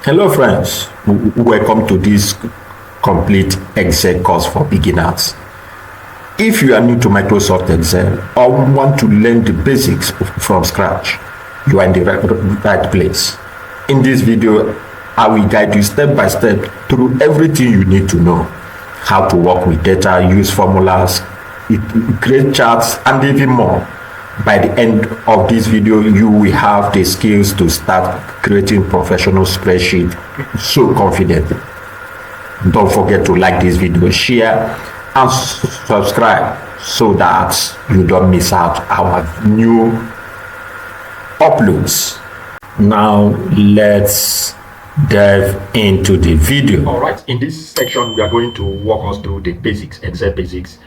Hello friends, welcome to this complete Excel course for beginners. If you are new to Microsoft Excel or want to learn the basics from scratch, you are in the right place. In this video, I will guide you step by step through everything you need to know. How to work with data, use formulas, create charts, and even more. By the end of this video, you will have the skills to start creating professional spreadsheets so confidently. Don't forget to like this video, share, and subscribe so that you don't miss out our new uploads. Now let's dive into the video. All right, in this section we are going to walk us through the basics, Excel basics.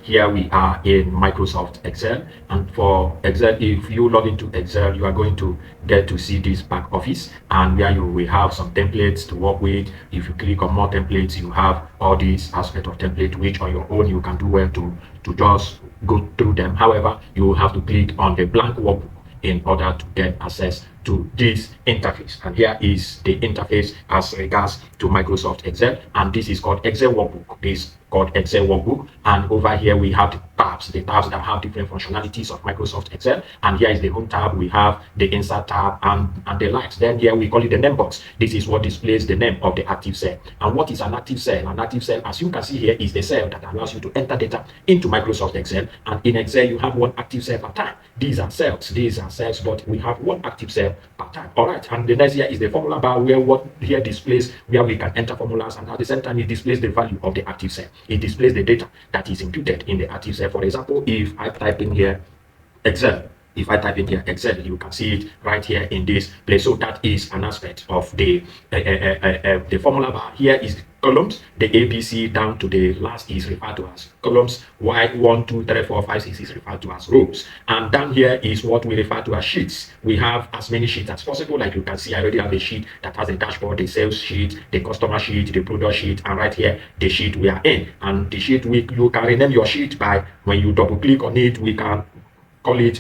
Here we are in Microsoft Excel, and for Excel, if you log into Excel, you are going to get to see this back office, and where you will have some templates to work with. If you click on more templates, you have all these aspects of template, which on your own you can do well to just go through them. However, you will have to click on the blank workbook in order to get access to this interface. And here is the interface as regards to Microsoft Excel, and this is called Excel workbook. This is called Excel workbook, and over here we have the tabs that have different functionalities of Microsoft Excel. And here is the home tab, we have the insert tab, and the likes. Then here we call it the name box. This is what displays the name of the active cell. And what is an active cell? An active cell, as you can see here, is the cell that allows you to enter data into Microsoft Excel. And in Excel you have one active cell per time. These are cells, but we have one active cell per time. All right, and the next here is the formula bar, where what here displays where we can enter formulas, and at the same time it displays the value of the active cell. It displays the data that is imputed in the active cell. For example, if I type in here Excel, you can see it right here in this place. So that is an aspect of the formula bar. Here is columns. The ABC down to the last is referred to as columns, while 1, 2, 3, 4, 5, 6 is referred to as rows. And down here is what we refer to as sheets. We have as many sheets as possible. Like you can see, I already have a sheet that has a dashboard, the sales sheet, the customer sheet, the product sheet, and right here the sheet we are in. And the sheet, you can rename your sheet by, when you double click on it, we can call it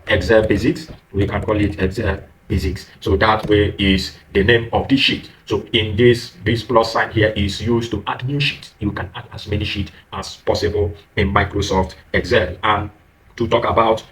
Excel basics. We can call it Excel basics. So that way is the name of the sheet. So in this plus sign here is used to add new sheets. You can add as many sheets as possible in Microsoft Excel. And to talk about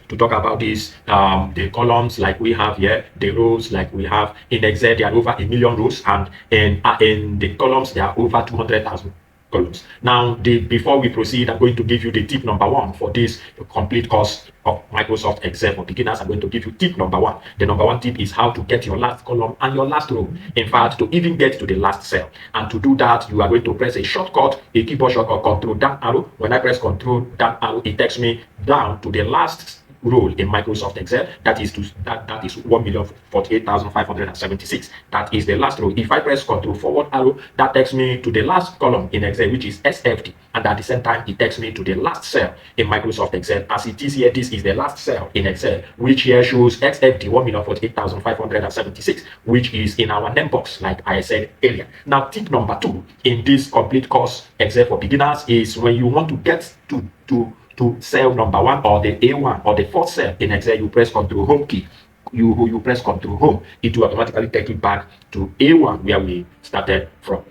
this, the columns like we have here, the rows like we have in Excel, there are over 1 million rows, and in the columns there are over 200,000 columns. Now, before we proceed, I'm going to give you the tip number 1 for this complete course of Microsoft Excel for beginners. I'm going to give you tip number 1. The number 1 tip is how to get your last column and your last row. In fact, to even get to the last cell. And to do that, you are going to press a shortcut, a keyboard shortcut, Control down arrow. When I press Control down arrow, it takes me down to the last row in Microsoft Excel. That is 1,048,576. That is the last row. If I press Control forward arrow, that takes me to the last column in Excel, which is SFT, and at the same time it takes me to the last cell in Microsoft Excel. As it is here, this is the last cell in Excel, which here shows XFT 1,048,576, which is in our name box, like I said earlier. Now, tip number 2 in this complete course Excel for beginners is when you want to get to cell number 1 or the A1 or the 4th cell in Excel, you press Control Home key. You press Control Home, it will automatically take you back to A1 where we started from.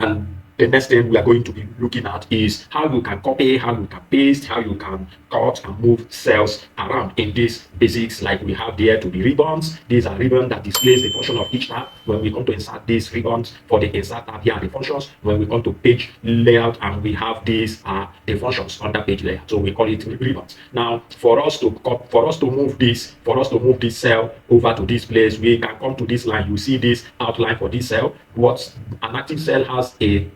And the next thing we are going to be looking at is how you can copy, how you can paste, how you can cut and move cells around in these basics. Like we have there to be ribbons. These are ribbons that displays the function of each tab. When we come to insert these ribbons for the insert tab, here are the functions. When we come to page layout, and we have these are the functions under page layout. So we call it ribbons. Now, for us to move this cell over to this place, we can come to this line. You see this outline for this cell. What an active cell has a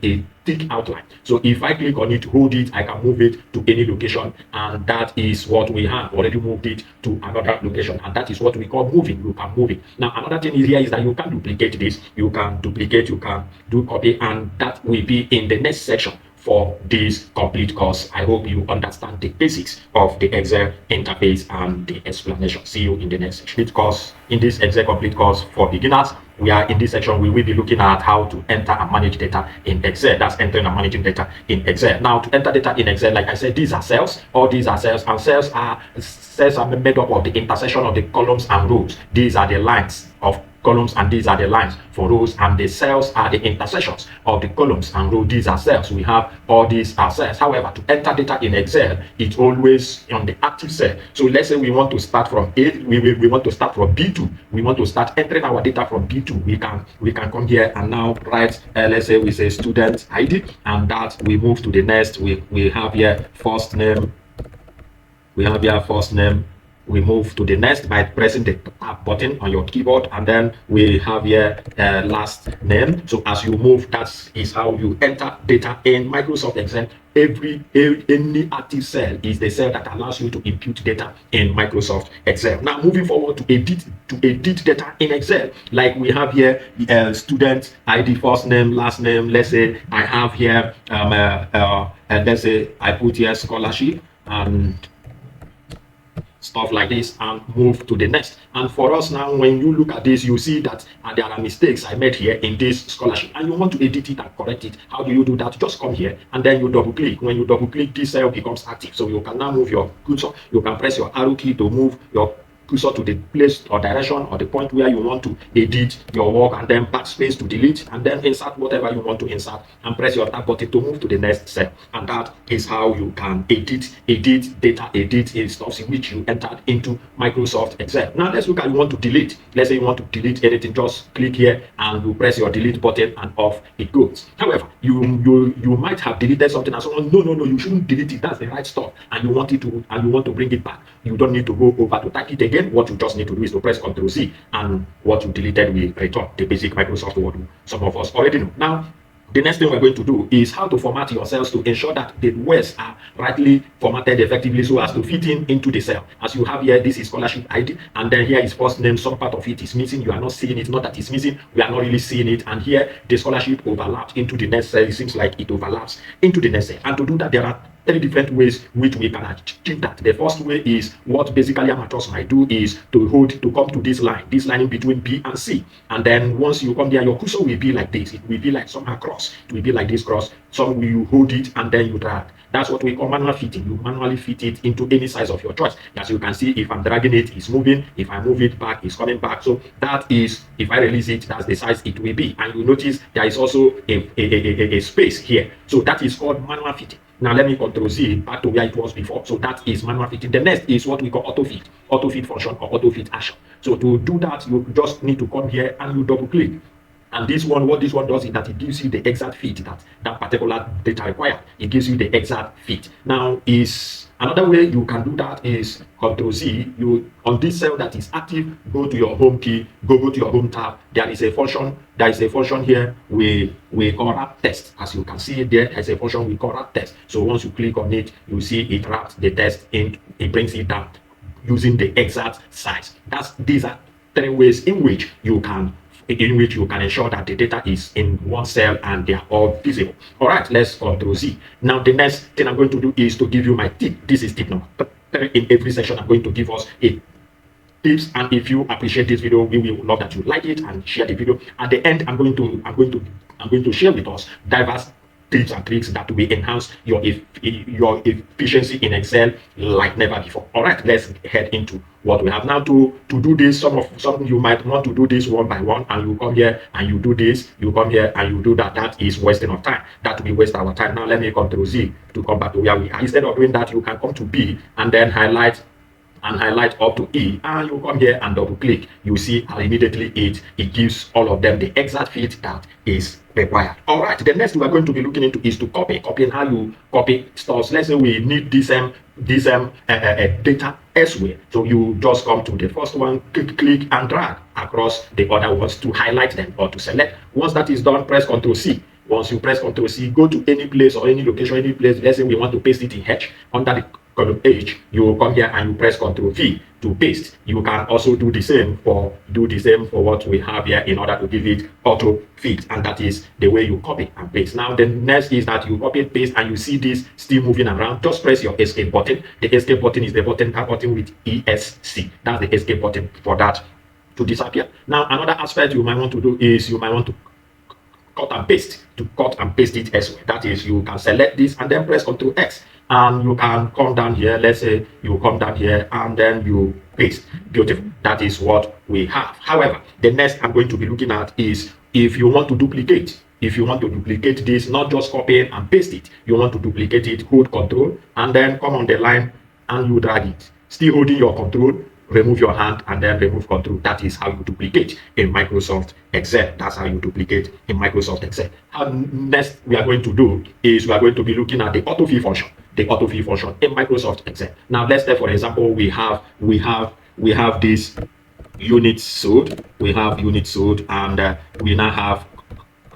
thick outline. So if I click on it, hold it, I can move it to any location, and that is what we have already moved it to another location, and that is what we call moving. You can move it. Now, another thing is here is that you can duplicate this. You can duplicate, you can do copy, and that will be in the next section for this complete course. I hope you understand the basics of the Excel interface and the explanation. See you in the next section. In this Excel complete course for beginners, we are in this section, we will be looking at how to enter and manage data in Excel. That's entering and managing data in Excel. Now, to enter data in Excel, like I said, these are cells. All these are cells, and cells are made up of the intersection of the columns and rows. These are the lines of columns and these are the lines for rows, and the cells are the intersections of the columns and rows. These are cells. We have all these are cells. However, to enter data in Excel, it's always on the active cell. So let's say we want to start from A, we want to start from B2. We want to start entering our data from B2. We can come here and now write, let's say we say student ID, and that we move to the next. We have here first name. We have here first name. We move to the next by pressing the tab button on your keyboard, and then we have here last name. So as you move, that is how you enter data in Microsoft Excel. Any active cell is the cell that allows you to input data in Microsoft Excel. Now moving forward to edit data in Excel, like we have here student ID, first name, last name. Let's say I have here and let's say I put here scholarship and stuff like this, and move to the next. And for us now, when you look at this, you see that there are mistakes I made here in this scholarship, and you want to edit it and correct it. How do you do that? Just come here and then you double click. When you double click, this cell becomes active, so you can now move your cursor. You can press your arrow key to move your cursor to the place or direction or the point where you want to edit your work, and then backspace to delete, and then insert whatever you want to insert, and press your tab button to move to the next cell. And that is how you can edit data, edit stuff in which you entered into Microsoft Excel. Now let's look at, you want to delete. Let's say you want to delete anything, just click here and you press your delete button and off it goes. However, you might have deleted something and someone, no, you shouldn't delete it, that's the right stuff, and you want to bring it back. You don't need to go over to type it again. What you just need to do is to press Ctrl C, and what you deleted will return. The basic Microsoft Word some of us already know. Now, the next thing we're going to do is how to format your cells to ensure that the words are rightly formatted effectively so as to fit into the cell. As you have here, this is scholarship ID, and then here is first name. Some part of it is missing. You are not seeing it. Not that it's missing. We are not really seeing it. And here, the scholarship overlaps into the next cell. It seems like it overlaps into the next cell. And to do that, there are 3 different ways which we can achieve that. The first way is what basically amateurs might do is to come to this line in between B and C, and then once you come there, your cursor will be like this. It will be like somehow cross. It will be like this cross. Some you hold it and then you drag. That's what we call manual fitting. You manually fit it into any size of your choice. As you can see, if I'm dragging it, it's moving. If I move it back, it's coming back. So that is, if I release it, that's the size it will be. And you notice there is also a space here. So that is called manual fitting. Now let me Ctrl Z back to where it was before. So that is manual fitting. The next is what we call auto fit function or auto fit action. So to do that, you just need to come here and you double click. And this one, what this one does is that it gives you the exact fit that particular data required. It gives you the exact fit. Now, is another way you can do that is Ctrl Z. You on this cell that is active, go to your home key, go to your home tab. There is a function. There is a function here we call wrap text. As you can see there is a function we call wrap text. So once you click on it, you see it wraps the text in. It brings it down using the exact size. These are 3 ways in which you can ensure that the data is in one cell and they are all visible. All right, let's Ctrl Z. Now, the next thing I'm going to do is to give you my tip. This is tip number 3. In every session, I'm going to give us a tips, and if you appreciate this video, we will love that you like it and share the video. At the end, I'm going to share with us diverse tips and tricks that will enhance your efficiency in Excel like never before. All right, let's head into what we have now. To do this, some you might want to do this one by one, and you come here and you do this, you come here and you do that. That is wasting of time. That will waste our time. Now let me Ctrl Z to come back to where we are. Instead of doing that, you can come to B and then highlight up to E, and you come here and double click. You see immediately it gives all of them the exact fit that is required. All right, the next we are going to be looking into is to copying how you copy stuff. Let's say we need this data elsewhere. So you just come to the first one, click and drag across the other ones to highlight them or to select. Once that is done, press Ctrl C. Once you press Ctrl C, go to any place or any location, any place. Let's say we want to paste it in H under the column H. You will come here and you press Ctrl V to paste. You can also do the same for what we have here in order to give it auto fit, and that is the way you copy and paste. Now the next is that you copy and paste and you see this still moving around. Just press your escape button. The escape button is the button with ESC. That's the escape button for that to disappear. Now another aspect you might want to do is you might want to cut and paste it elsewhere. That is, you can select this and then press Ctrl X, and you can come down here. Let's say you come down here and then you paste. Beautiful. That is what we have. However, the next I'm going to be looking at is if you want to duplicate. If you want to duplicate this, not just copy and paste it, you want to duplicate it, hold Control, and then come on the line and you drag it. Still holding your Control, remove your hand and then remove Control. That is how you duplicate in Microsoft Excel. That's how you duplicate in Microsoft Excel. And next we are going to do is we are going to be looking at the autofill function. The autofill function in Microsoft Excel. Now let's say, for example, we have this units sold. We have units sold, and we now have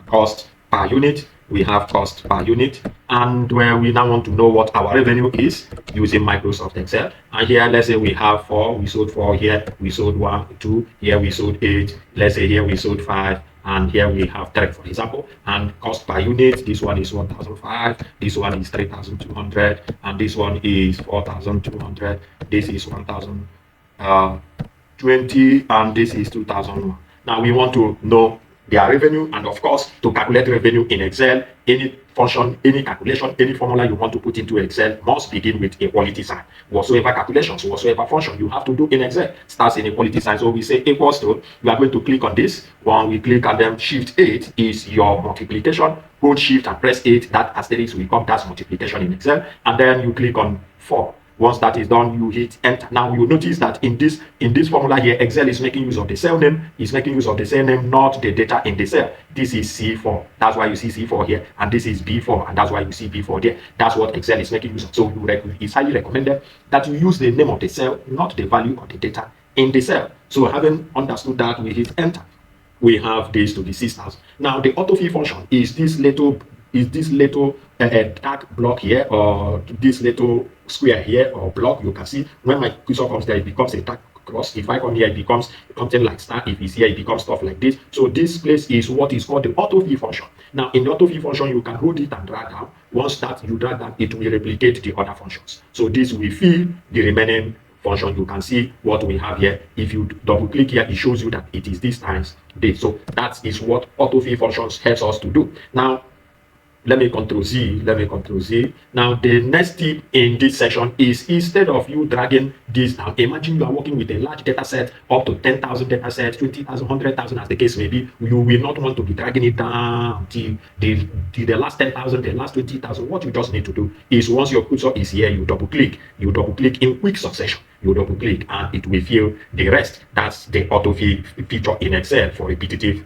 cost per unit. We have cost per unit, and where we now want to know what our revenue is using Microsoft Excel. And here, let's say we have 4, we sold 4, here we sold 1, 2, here we sold 8, let's say here we sold 5, and here we have 3, for example. And cost per unit, this one is 1,005, this one is 3,200, and this one is 4,200, this is 1,020, and this is 2,001. Now we want to know their revenue, and of course, to calculate revenue in Excel, any function, any calculation, any formula you want to put into Excel must begin with a quality sign. Whatsoever calculations, whatsoever function you have to do in Excel starts in a quality sign. So we say equals to, we are going to click on this. When we click and then Shift 8 is your multiplication. Hold Shift and press 8, that asterisk will come, that's multiplication in Excel. And then you click on 4. Once that is done, you hit enter. Now you notice that in this formula here, Excel is making use of the cell name. It's making use of the cell name, not the data in the cell. This is C4. That's why you see C4 here, and this is B4, and that's why you see B4 there. That's what Excel is making use of. So it's highly recommended that you use the name of the cell, not the value of the data in the cell. So having understood that, we hit enter. We have this to be 6,000. Now the autofill function is this little dark block here, or this little square here or block. You can see when my cursor comes there, it becomes a dark cross. If I come here, it becomes something like star. If it's here, it becomes stuff like this. So this place is what is called the autofill function. Now in the autofill function, you can hold it and drag down. Once that you drag down, it will replicate the other functions. So this will fill the remaining function. You can see what we have here. If you double click here, it shows you that it is this times this. So that is what autofill functions helps us to do. Now let me Control Z. Now the next tip in this section is, instead of you dragging this down, imagine you are working with a large data set, up to 10,000 data sets, 20,000, 100,000 as the case may be. You will not want to be dragging it down till the last 10,000, the last 20,000. What you just need to do is, once your cursor is here, you double click in quick succession. You double click and it will fill the rest. That's the autofill feature in Excel for repetitive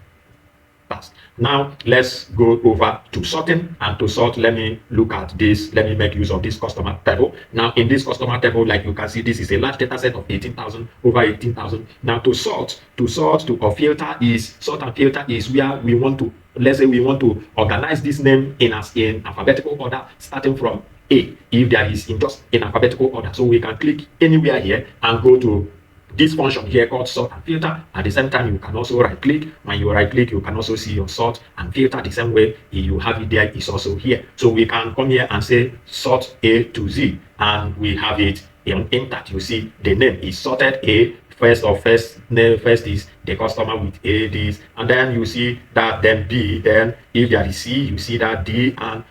tasks. Now let's go over to sorting, and to sort, let me look at this. Let me make use of this customer table. Now in this customer table, like you can see, this is a large data set of 18,000, over 18,000. Now to sort or filter is, sort and filter is where we want to, let's say we want to organize this name in alphabetical order, starting from A, if there is in alphabetical order. So we can click anywhere here and go to this function here called sort and filter. At the same time, you can also right click. When you right click, you can also see your sort and filter the same way you have it there. It's also here. So we can come here and say sort A to Z, and we have it in that. You see the name is sorted A. First name first is the customer with A, this, and then you see that, then B, then if there is C, you see that D, and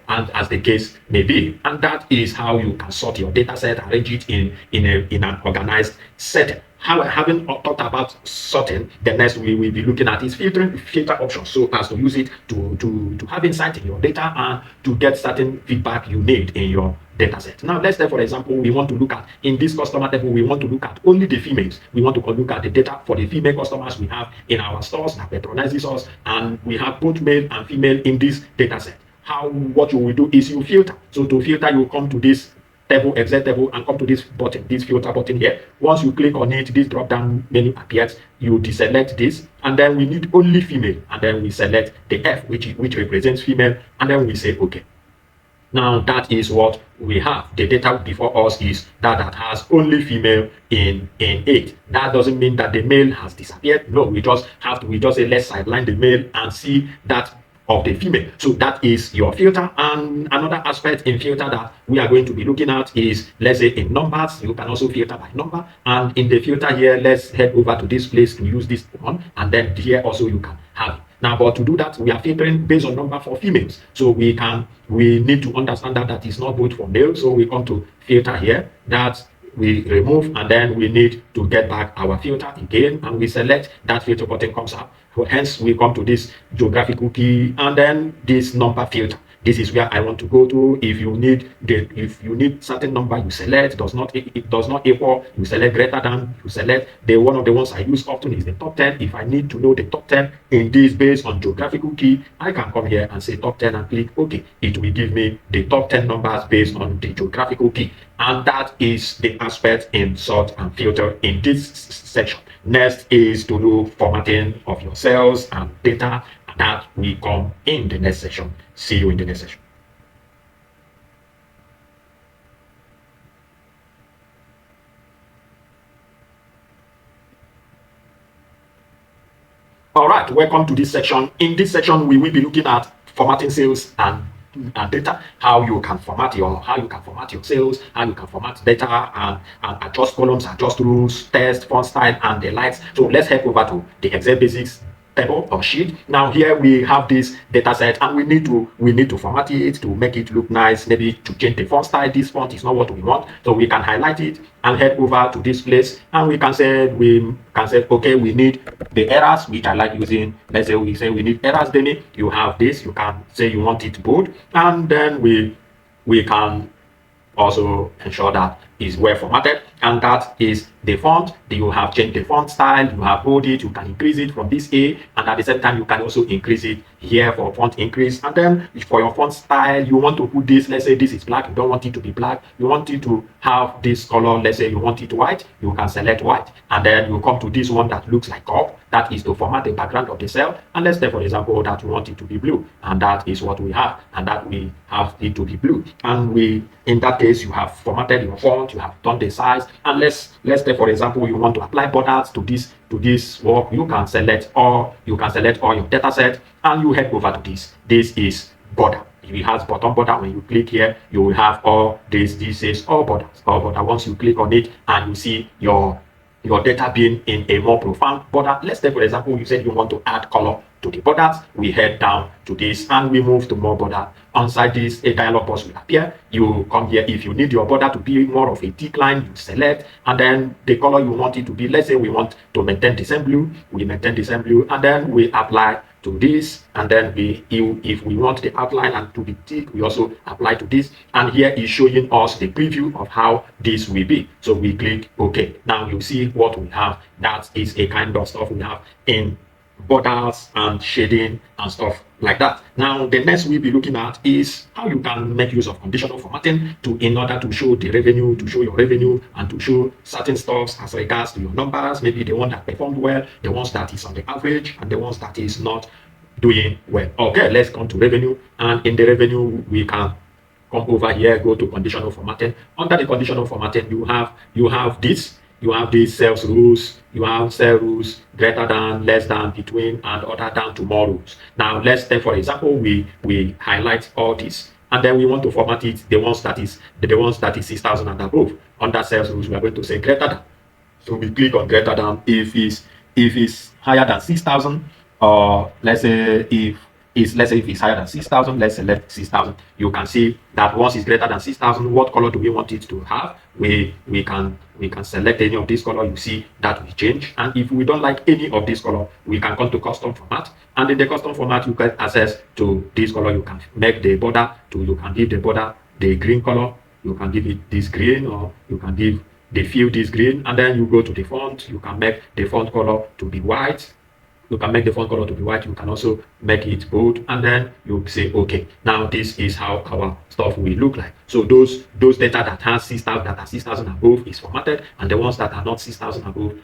as the case may be. And that is how you can sort your data set, arrange it in an organized setting. Having talked about sorting, the next we will be looking at is filter options, so as to use it to have insight in your data and to get certain feedback you need in your data set. Now let's say, for example, we want to look at, in this customer table, we want to look at only the females. We want to look at the data for the female customers we have in our stores that patronizes us, and we have both male and female in this data set. What you will do is you filter. So to filter, you come to this table, Excel table, and come to this button, this filter button here. Once you click on it, this drop down menu appears. You deselect this, and then we need only female, and then we select the F, which represents female, and then we say okay. Now that is what we have. The data before us is that has only female in it. That doesn't mean that the male has disappeared. No, we just say let's sideline the male and see that of the female. So that is your filter. And another aspect in filter that we are going to be looking at is, let's say in numbers, you can also filter by number. And in the filter here, let's head over to this place to use this one, and then here also you can have it. Now, but to do that, we are filtering based on number for females. So we need to understand that is not good for males. So we come to filter here, that we remove, and then we need to get back our filter again, and we select that filter button comes up. So hence we come to this geographical key and then this number filter. This is where I want to go to. If you need certain number, you select. It does not equal, you select greater than, you select. One of the ones I use often is the top 10. If I need to know the top 10 in this based on geographical key, I can come here and say top 10 and click OK. It will give me the top 10 numbers based on the geographical key. And that is the aspect in sort and filter in this section. Next is to do formatting of your cells and data. That will come in the next session. See you in the next session. All right, welcome to this section. In this section, we will be looking at formatting cells and data, how you can format your cells, how you can format data and adjust columns, adjust rows, text, font style, and the likes. So let's head over to the Excel basics table or sheet. Now here we have this data set, and we need to format it to make it look nice, maybe to change the font style. This font is not what we want, so we can highlight it and head over to this place, and we can say okay, we need the errors, which I like using. Let's say we need errors. Then you have this, you can say you want it bold, and then we can also ensure that is well formatted, and that is the font. You have changed the font style, you have bold it, you can increase it from this A, and at the same time you can also increase it here for font increase. And then for your font style, you want to put this, let's say this is black, you don't want it to be black, you want it to have this color, let's say you want it white, you can select white, and then you come to this one that looks like cup, that is to format the background of the cell. And let's say for example that we want it to be blue, and that is what we have, and that we have it to be blue. And in that case, you have formatted your font, you have done the size, and let's say for example you want to apply borders to this work. You can select all your data set, and you head over to this is border. If it has bottom border, when you click here, you will have all this says all borders. Once you click on it, and you see your data being in a more profound border. Let's say for example you said you want to add color to the borders. We head down to this and we move to more border. Inside this, a dialog box will appear. You come here. If you need your border to be more of a thick line, you select, and then the color you want it to be. Let's say we want to maintain the same blue, we maintain the same blue, and then we apply to this, and then if we want the outline and to be thick, we also apply to this. And here is showing us the preview of how this will be. So we click OK. Now you see what we have. That is a kind of stuff we have in borders and shading and stuff like that. Now the next we'll be looking at is how you can make use of conditional formatting in order to show the revenue, to show your revenue, and to show certain stuff as regards to your numbers, maybe the one that performed well, the ones that is on the average, and the ones that is not doing well. Okay, let's come to revenue, and in the revenue we can come over here, go to conditional formatting. Under the conditional formatting, you have this. You have these sales rules, you have cell rules, greater than, less than, between, and other down to more rules. Now let's say for example we highlight all this, and then we want to format it the ones that is 6,000 and above. Under sales rules, we are going to say greater than. So we click on greater than. If it's higher than 6,000, or let's say if it's higher than 6,000, let's select 6,000. You can see that once it's greater than 6,000, what color do we want it to have? We can select any of this color. You see that we change. And if we don't like any of this color, we can come to custom format. And in the custom format, you get access to this color. You can make the border you can give the border the green color. You can give it this green, or you can give the field this green. And then you go to the font. You can make the font color to be white. You can make the font color to be white. You can also make it bold, and then you say okay. Now this is how our stuff will look like. So those data that has 6,000, that are 6,000 above is formatted, and the ones that are not 6,000 above,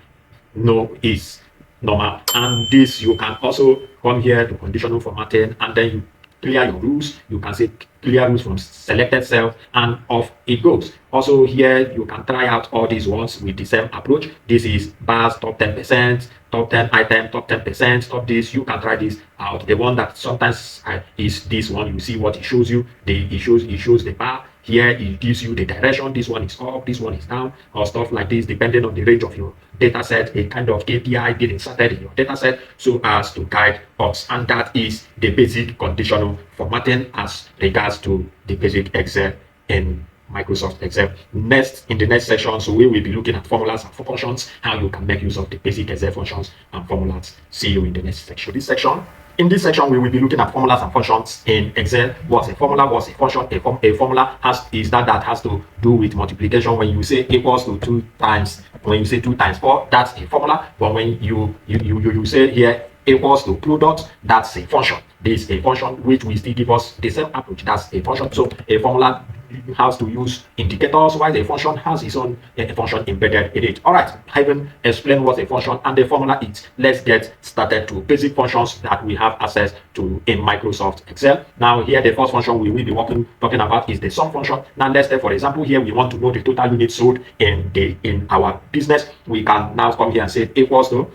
no, is normal. And this you can also come here to conditional formatting, and then you clear your rules. You can say clear rules from selected cell, and off it goes. Also here you can try out all these ones with the same approach. This is bars, top 10%, top 10 item, top 10%, top this. You can try this out. The one that sometimes is this one. You see what it shows you. It shows the bar. Here it gives you the direction. This one is up, this one is down, or stuff like this, depending on the range of your data set. A kind of KPI being inserted in your data set so as to guide us. And that is the basic conditional formatting as regards to the basic Excel in Microsoft Excel. Next, in the next section, so we will be looking at formulas and functions, how you can make use of the basic Excel functions and formulas. See you in the next section. In this section, we will be looking at formulas and functions in Excel. What's a formula? What's a function? A formula is that has to do with multiplication. When you say equals to 2 times, when you say 2 times 4, that's a formula. But when you say here equals to product, that's a function. This is a function which will still give us the same approach. That's a function. So a formula has to use indicators, while a function has its own function embedded in it. All right, having explained what a function and the formula is, let's get started to basic functions that we have access to in Microsoft Excel. Now here, the first function we will be talking about is the sum function. Now let's say, for example, here we want to know the total units sold in our business. We can now come here and say equals to,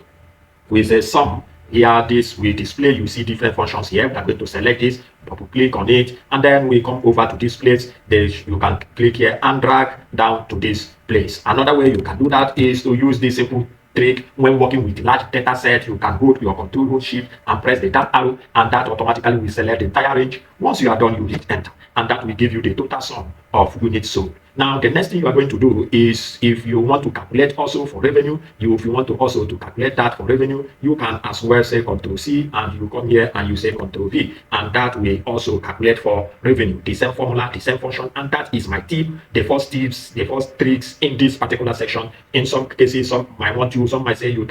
we say sum. Here, this will display, you see different functions here. We are going to select this, double click on it, and then we come over to this place. You can click here and drag down to this place. Another way you can do that is to use this simple trick. When working with large data set, you can hold your control shift and press the down arrow, and that automatically will select the entire range. Once you are done, you hit enter, and that will give you the total sum of units sold. Now, the next thing you are going to do is, if you want to calculate also for revenue, if you want to also to calculate that for revenue, you can as well say Control C, and you come here and you say Control V, and that will also calculate for revenue. The same formula, the same function, and that is my tip. The first tips, the first tricks in this particular section. In some cases, some might say you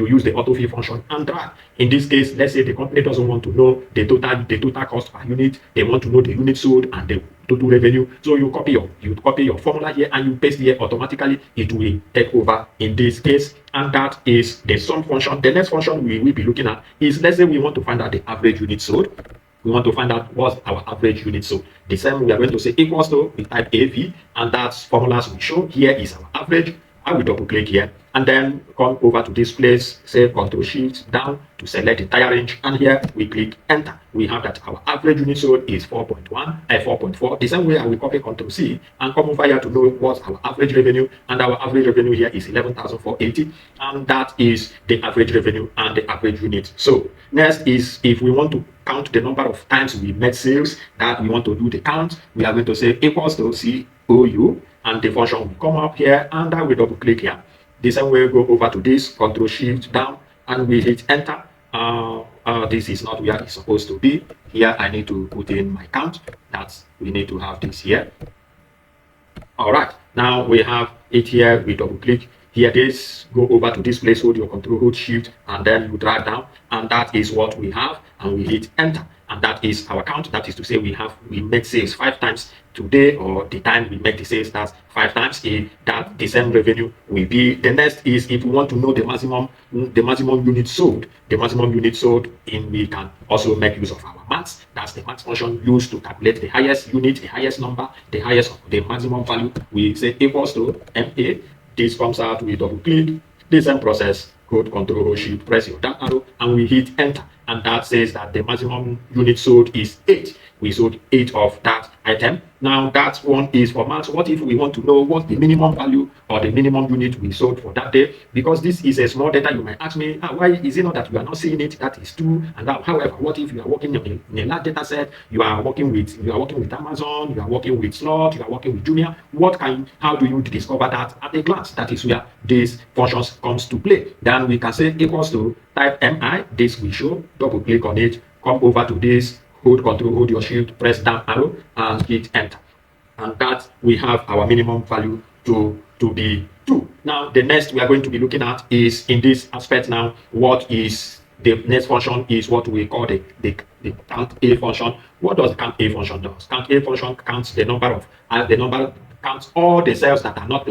use the autofill function and drag. In this case, let's say the company doesn't want to know the total cost per unit. They want to know the units sold and the total revenue. So you copy your formula here and you paste here. Automatically it will take over in this case, and that is the sum function. The next function we will be looking at is, let's say we want to find out the average unit sold. We want to find out what's our average unit sold. The same, we are going to say equals to, we type AV, and that's formulas we show. Here is our average. I will double click here and then come over to this place, say Control Shift down to select the entire range, and here we click enter. We have that our average unit sold is 4.4. The same way I will copy Control C and come over here to know what's our average revenue, and our average revenue here is 11,480, and that is the average revenue and the average unit. So next is, if we want to count the number of times we made sales, that we want to do the count, we are going to say equals to COU, and the function will come up here, and I will double click here. The same way, go over to this, Control Shift down, and we hit enter. This is not where it's supposed to be. Here I need to put in my count. We need to have this here. All right, now we have it here. We double click here, this, go over to this place, hold your Control, hold Shift, and then you drag down, and that is what we have, and we hit enter. And that is our count. That is to say we make sales 5 times today, or the time we make the sales, that's 5 times. That the same revenue will be. The next is, if we want to know the maximum unit sold. The maximum unit sold, we can also make use of our max. That's the max function used to calculate the highest unit, the highest number, the maximum value. We say equals to MA. This comes out, we double click. The same process, hold Control Shift, press your down arrow, and we hit enter. And that says that the maximum unit sold is 8. We sold 8 of that item. Now that one is for max. What if we want to know what the minimum value or the minimum unit we sold for that day? Because this is a small data, you might ask me, why is it not that you are not seeing it? That is 2. And that, however, what if you are working in a large data set? You are working with Amazon, you are working with Slot, you are working with Jumia. How do you discover that at a glance? That is where this functions comes to play. Then we can say equals to, type MI. This will show. Double click on it. Come over to this. Hold Control, hold your Shift, press down arrow, and hit enter. And that we have our minimum value to be 2. Now the next we are going to be looking at is, in this aspect now, what is the next function is what we call the count A function. What does the count A function do? Count A function counts counts all the cells that are not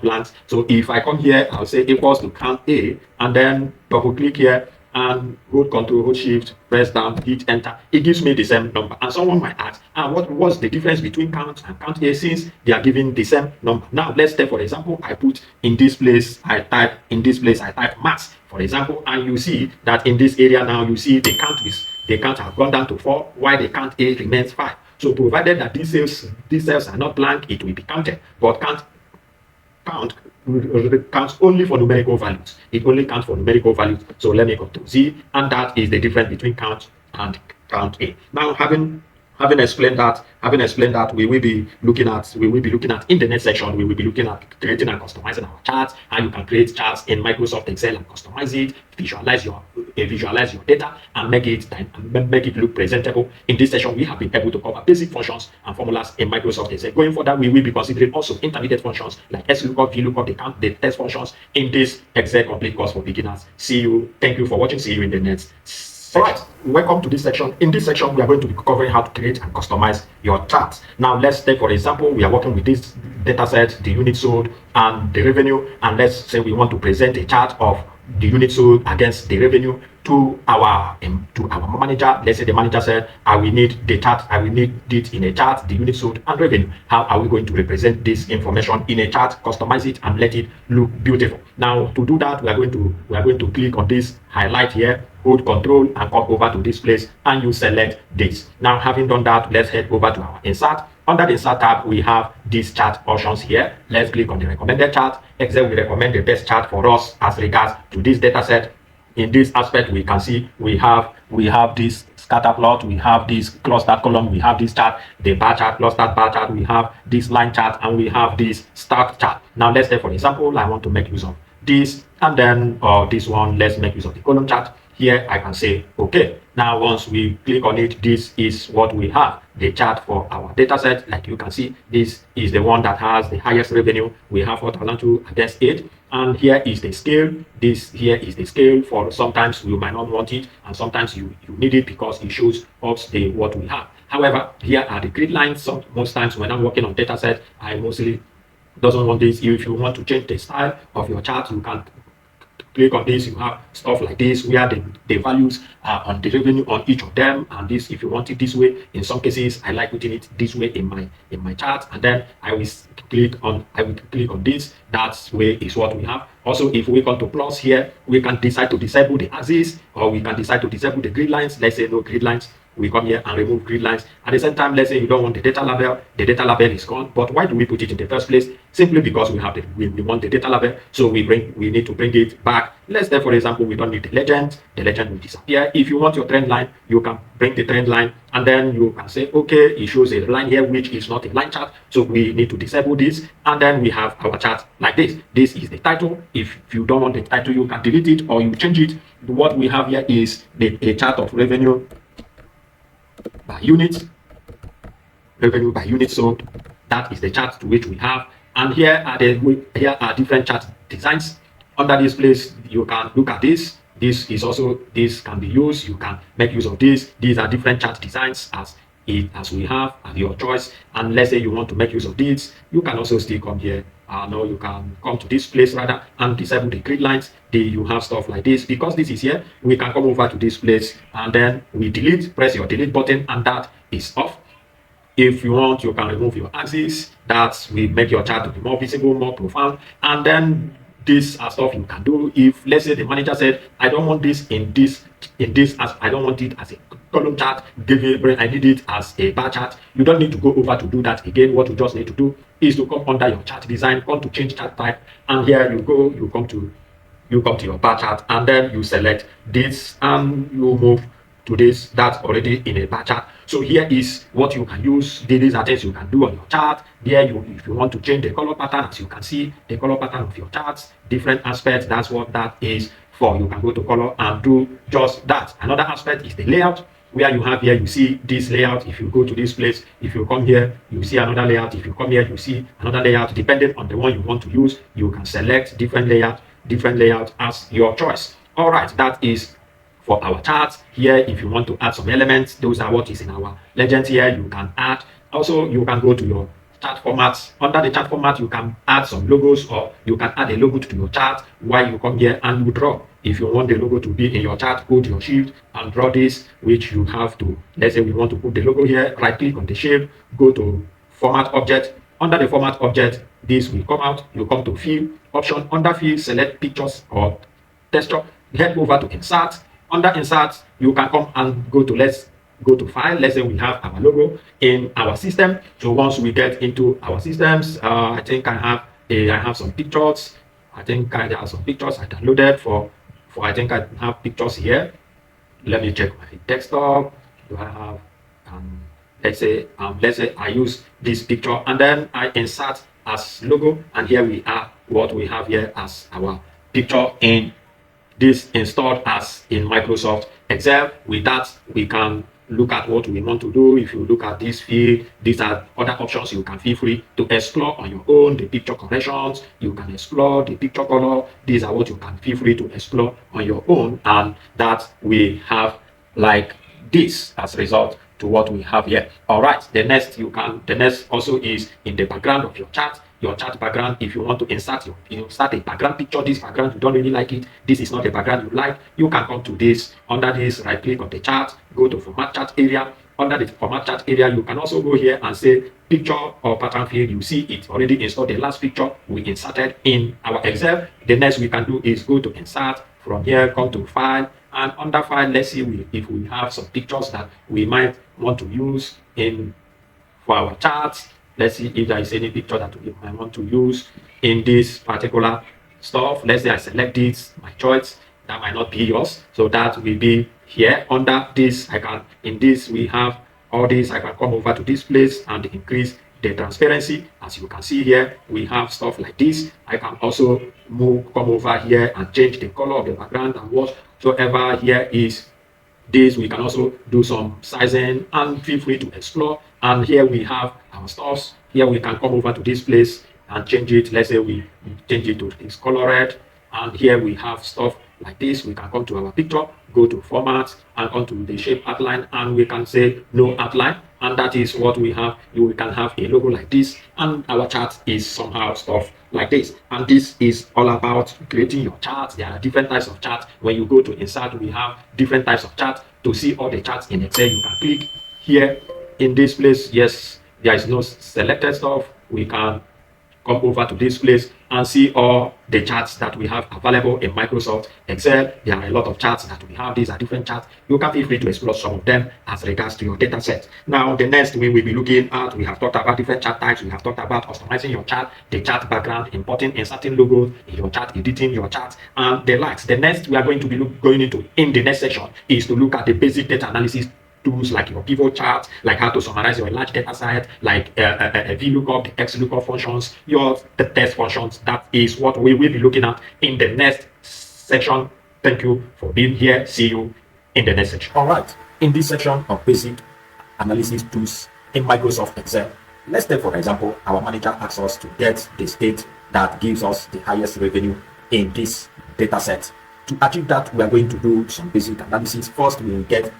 blanks, So if I come here, I'll say equals to count A, and then double click here and hold Control, hold Shift, press down, hit enter. It gives me the same number. And someone might ask, what's the difference between count and count A, since they are giving the same number? Now let's say, for example, I type max, for example, and you see that in this area now, you see the count has gone down to 4, while the count A remains 5. So provided that these cells are not blank, it will be counted. But count counts only for numerical values. It only counts for numerical values. So let me go to Z, and that is the difference between count and count A. Now, having Having explained that, we will be looking at in the next section. We will be looking at creating and customizing our charts. How you can create charts in Microsoft Excel and customize it, visualize your data, and make it look presentable. In this session, we have been able to cover basic functions and formulas in Microsoft Excel. Going further, we will be considering also intermediate functions like XLOOKUP, VLOOKUP, the test functions in this Excel complete course for beginners. Thank you for watching. See you in the next section. All right, welcome to this section. In this section, we are going to be covering how to create and customize your charts. Now, let's take, for example, we are working with this data set, the unit sold and the revenue. And let's say we want to present a chart of the unit sold against the revenue to our manager. Let's say the manager said, I will need the chart, I will need it in a chart, the unit sold and revenue. How are we going to represent this information in a chart, customize it, and let it look beautiful? Now, to do that, we are going to click on this highlight here, hold Control and come over to this place, and you select this. Now, having done that, let's head over to our insert. Under the insert tab, we have these chart options here. Let's click on the recommended chart. Excel will recommend the best chart for us as regards to this data set. In this aspect, we can see we have this scatter plot, we have this clustered column, we have this chart, the bar chart, clustered bar chart, we have this line chart, and we have this stack chart. Now, let's say, for example, I want to make use of this, and then this one, let's make use of the column chart. Here I can say okay. Now, once we click on it, this is what we have, the chart for our data set. Like you can see, this is the one that has the highest revenue. We have 4,002 against 8, and here is the scale. This here is the scale. For sometimes you might not want it, and sometimes you need it because it shows us what we have. However, here are the grid lines. Most times when I'm working on data set, I mostly doesn't want this. If you want to change the style of your chart, you can click on this. You have stuff like this where the values are on the revenue on each of them, and this, if you want it this way, in some cases I like putting it this way in my chart, and then I will click on this. That way is what we have. Also, if we come to plus here, we can decide to disable the axis, or we can decide to disable the grid lines. Let's say no grid lines. We come here and remove grid lines. At the same time, let's say you don't want the data label. The data label is gone. But why do we put it in the first place? Simply because we want the data label, so we need to bring it back. Let's say, for example, we don't need the legend. The legend will disappear. If you want your trend line, you can bring the trend line, and then you can say, okay, it shows a line here which is not a line chart, so we need to disable this, and then we have our chart like this. This is the title. If you don't want the title, you can delete it or you change it. What we have here is a chart of revenue by unit, revenue by unit sold. That is the chart to which we have, and here are different chart designs. Under this place, you can look at this. This can be used. You can make use of this. These are different chart designs as we have at your choice. And let's say you want to make use of this, you can also still come here. No, you can come to this place rather and disable the grid lines. You have stuff like this. Because this is here, we can come over to this place and then we press your delete button, and that is off. If you want, you can remove your axis. That will make your chart to be more visible, more profound. And then these are stuff you can do. If, let's say, the manager said, I don't want this I don't want it as a column chart, I need it as a bar chart. You don't need to go over to do that again. What you just need to do is to come under your chart design, come to change chart type, and here you come to your bar chart, and then you select this and you move to this. That's already in a bar chart. So here is what you can use. These are things you can do on your chart. There, if you want to change the color pattern, as you can see, the color pattern of your charts, different aspects. That's what that is for. You can go to color and do just that. Another aspect is the layout, where you have here, you see this layout. If you go to this place, if you come here, you see another layout. If you come here, you see another layout. Depending on the one you want to use, you can select different layout as your choice. All right, that is for our charts. Here, if you want to add some elements, those are what is in our legend here. You can add. Also, you can go to your chart formats. Under the chart format, you can add some logos, or you can add a logo to your chart while you come here and you draw. If you want the logo to be in your chart, go to your shift and draw this, which you have to. Let's say we want to put the logo here. Right click on the shape, go to format object. Under the format object, this will come out. You come to fill option. Under fill, select pictures or texture. Head over to insert. Under insert, you can come and let's go to file. Let's say we have our logo in our system. So once we get into our systems, I think I have some pictures. I think I have some pictures I downloaded for I think I have pictures here. Let me check my desktop. Do I have let's say I use this picture and then I insert as logo, and here we are what we have here as our picture in this installed as in Microsoft Excel. With that, we can look at what we want to do. If you look at this field, these are other options you can feel free to explore on your own. The picture corrections, you can explore the picture color. These are what you can feel free to explore on your own, and that we have like this as a result to what we have here. All right, the next also is in the background of your chart background. If you want to insert start a background picture, this background you don't really like it, this is not the background you like, you can come to this, under this, right click on the chart, go to format chart area. Under the format chart area, you can also go here and say picture or pattern field. You see it already installed the last picture we inserted in our Excel. The next we can do is go to insert. From here, come to file, and under file, let's see if we have some pictures that we might want to use for our charts. Let's see if there is any picture that we might want to use in this particular stuff. Let's say I select this, my choice. That might not be yours, so that will be here under this. In this we have all this. I can come over to this place and increase the transparency. As you can see here, we have stuff like this. I can also come over here and change the color of the background and whatsoever here is this. We can also do some sizing, and feel free to explore. And here we have our stuffs. Here we can come over to this place and change it. Let's say we change it to this color red, and here we have stuff like this. We can come to our picture, go to format, and come to the shape outline, and we can say no outline, and that is what we have. We can have a logo like this, and our chart is somehow stuff like this. And this is all about creating your charts. There are different types of charts. When you go to insert, we have different types of charts. To see all the charts in Excel, you can click here in this place. Yes, there is no selected stuff. We can come over to this place and see all the charts that we have available in Microsoft Excel. There are a lot of charts that we have. These are different charts. You can feel free to explore some of them as regards to your data set. Now, the next we will be looking at, we have talked about different chart types. We have talked about customizing your chart, the chart background, importing, inserting logos in your chart, editing your chart, and the likes. The next we are going to be going into in the next section is to look at the basic data analysis tools, like your pivot chart, like how to summarize your large data set, like a VLOOKUP, the XLOOKUP functions, the test functions. That is what we will be looking at in the next section. Thank you for being here. See you in the next section. All right. In this section of basic analysis tools in Microsoft Excel, let's take, for example, our manager asks us to get the state that gives us the highest revenue in this data set. To achieve that, we are going to do some basic analysis. First, we will get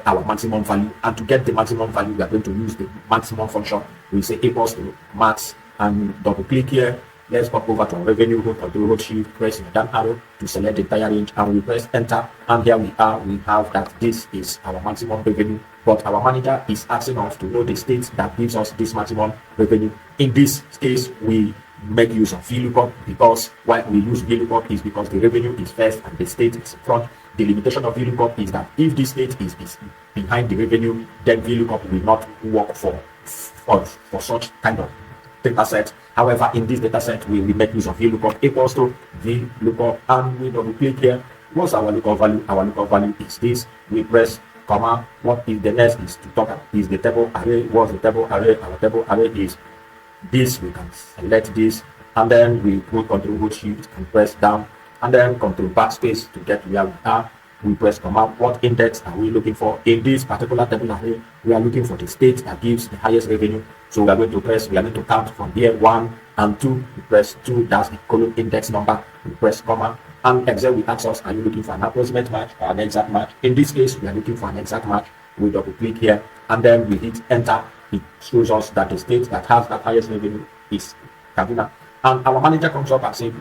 our maximum value, and to get the maximum value, we are going to use the maximum function. We say equals to max, and double click here. Let's pop over to our revenue, hold Control, hold Shift, press the down arrow to select the entire range, and we press enter. And here we are. We have that this is our maximum revenue, but our manager is asking us to know the state that gives us this maximum revenue. In this case, we make use of VLOOKUP, because why we use VLOOKUP is because the revenue is first and the state is in front. The limitation of VLOOKUP is that if the state is behind the revenue, then VLOOKUP will not work for such kind of data set. However, in this data set, we make use of VLOOKUP equals to VLOOKUP, and we double click here. What's our lookup value? Our lookup value is this. We press comma. What is the next is to talk about is the table array. What's the table array? Our table array is this. We can select this, and then we put Control hold Shift and press down, and then Control backspace to get where we are. We press comma. What index are we looking for? In this particular table array, we are looking for the state that gives the highest revenue. So we are going to count from here 1 and 2. We press 2, that's the column index number. We press comma, and Excel will ask us, are you looking for an approximate match or an exact match? In this case, we are looking for an exact match. We double click here, and then we hit enter. It shows us that the state that has the highest revenue is Kaduna. And our manager comes up and says,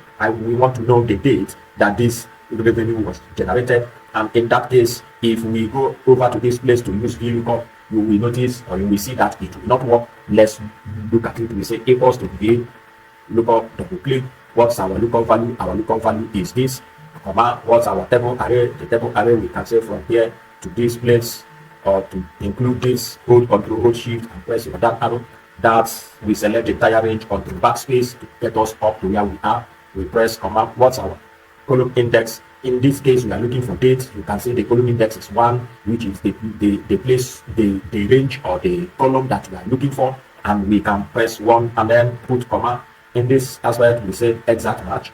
we want to know the date that this revenue was generated. And in that case, if we go over to this place to use VLOOKUP, you will notice, or you will see that it will not work. Let's look at it. We say equals to VLOOKUP, double click. What's our lookup value? Our lookup value is this, comma. What's our table array? The table array, we can say from here to this place, or to include this, hold Control, hold Shift, and press your down arrow. That's, we select the entire range Control backspace to get us up to where we are. We press comma. What's our column index? In this case, we are looking for dates. You can say the column index is 1, which is the place, the range or the column that we are looking for. And we can press 1 and then put comma. In this aspect, we say exact match.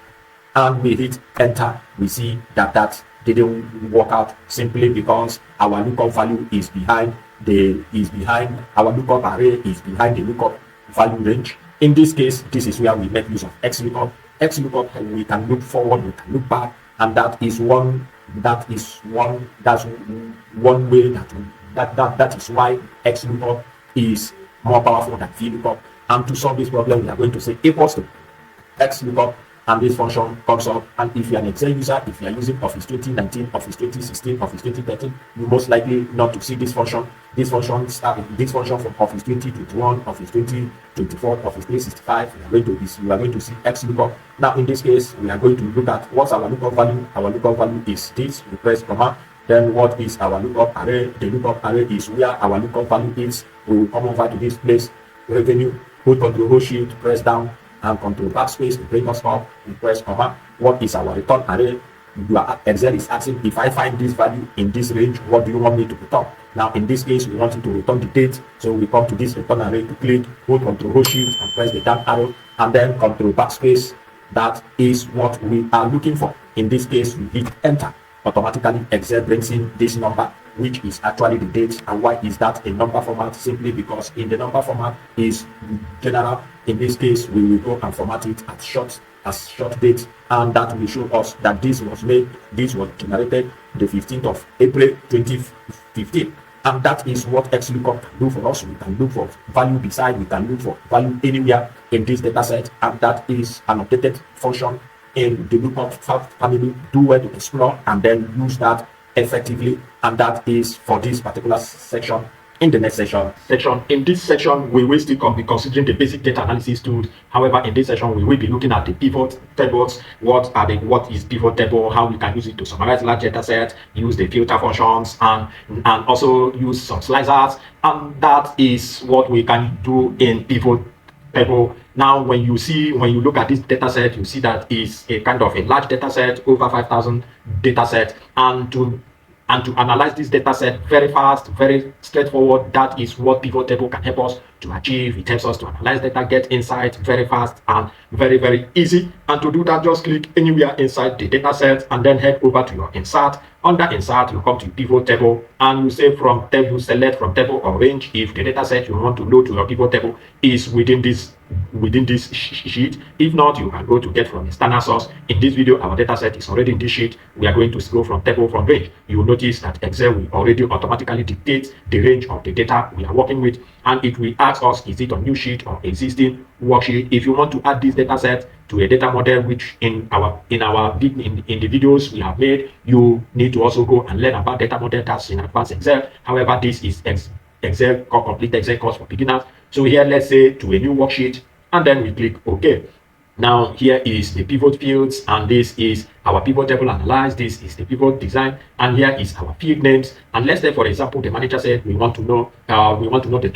And we hit enter. We see that that didn't work out simply because our lookup value is behind our lookup array is behind the lookup value range. In this case, this is where we make use of XLOOKUP. XLOOKUP, we can look forward, we can look back, and that's one way that is why XLOOKUP is more powerful than VLOOKUP. And to solve this problem, we are going to say equals to XLOOKUP, and this function comes up. And if you're an Excel user, if you're using Office 2019, Office 2016, Office 2013, you most likely not to see this function. This function from Office 2021, Office 2024, Office 365, you are going to see XLOOKUP. Now in this case, we are going to look at what's our lookup value. Our lookup value is this. We press comma. Then what is our lookup array? The lookup array is where our lookup value is. We will come over to this place, revenue, hold Ctrl Shift, press down, and Ctrl backspace to bring us up. We press comma. What is our return array? Excel is asking, if I find this value in this range, what do you want me to return? Now in this case, we want it to return the date, so we come to this return array to click, hold Ctrl Shift and press the down arrow, and then Ctrl backspace. That is what we are looking for. In this case, we hit enter. Automatically Excel brings in this number, which is actually the date. And why is that a number format? Simply because in the number format is general. In this case, we will go and format it as short date, and that will show us that this was generated the 15th of April 2015. And that is what XLOOKUP can do for us. We can look for value beside, we can look for value anywhere in this data set, and that is an updated function in the lookup family. Do well to explore and then use that effectively. And that is for this particular section. In the next in this section, we will still be considering the basic data analysis tools. However, in this section, we will be looking at the pivot tables. What is pivot table? How we can use it to summarize large data sets, use the filter functions, and also use some slicers. And that is what we can do in pivot table. Now, when you look at this data set, you see that is a kind of a large data set, over 5,000 data set, and to analyze this data set very fast, very straightforward. That is what pivot table can help us to achieve. It helps us to analyze data, get insights very fast and very, very easy. And to do that, just click anywhere inside the data set and then head over to your insert. Under insert, you come to pivot table and you say from table, you select from table or range if the data set you want to load to your pivot table is within this sheet. If not, you can go to get from external source. In this video, our data set is already in this sheet. We are going to go from table, from range. You will notice that Excel will already automatically dictate the range of the data we are working with, and it will ask us, is it a new sheet or existing worksheet? If you want to add this data set to a data model, which in the videos we have made, you need to also go and learn about data model. That's in advanced Excel. However, this is Excel complete Excel course for beginners. So here, let's say to a new worksheet, and then we click OK. Now here is the pivot fields, and this is our pivot table analyze. This is the pivot design, and here is our field names. And let's say, for example, the manager said we want to know the